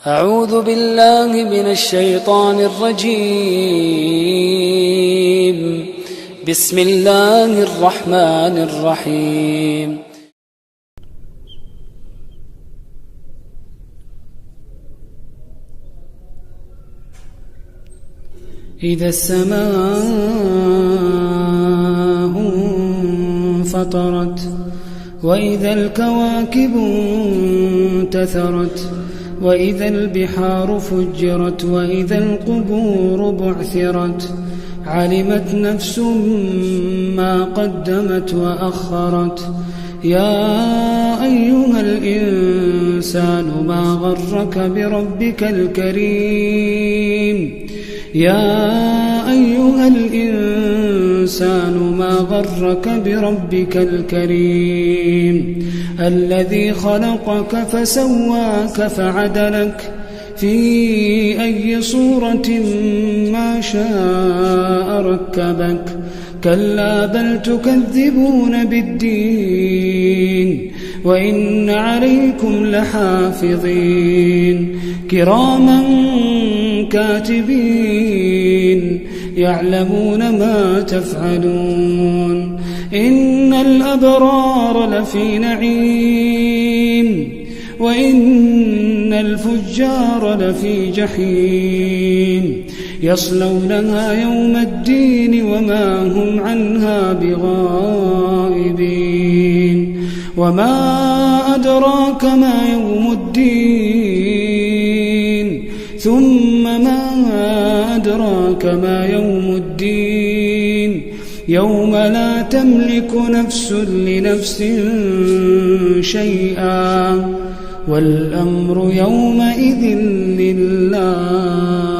أعوذ بالله من الشيطان الرجيم. بسم الله الرحمن الرحيم. إذا السماء انفطرت وإذا الكواكب انتثرت وإذا البحار فجرت وإذا القبور بعثرت علمت نفس ما قدمت وأخرت. يا أيها الإنسان ما غرك بربك الكريم يا أيها الإنسان ما غرك بربك الكريم الذي خلقك فسواك فعدلك في أي صورة ما شاء ركبك. كلا بل تكذبون بالدين وإن عليكم لحافظين كراما كاتبين يعلمون ما تفعلون. إن الأبرار لفي نعيم وإن الفجار لفي جحيم يصلونها يوم الدين وما هم عنها بغائبين. وما أدراك ما يوم الدين ثم ما أدراك ما يوم الدين يوم لا تملك نفس لنفس شيئا والأمر يومئذ لله.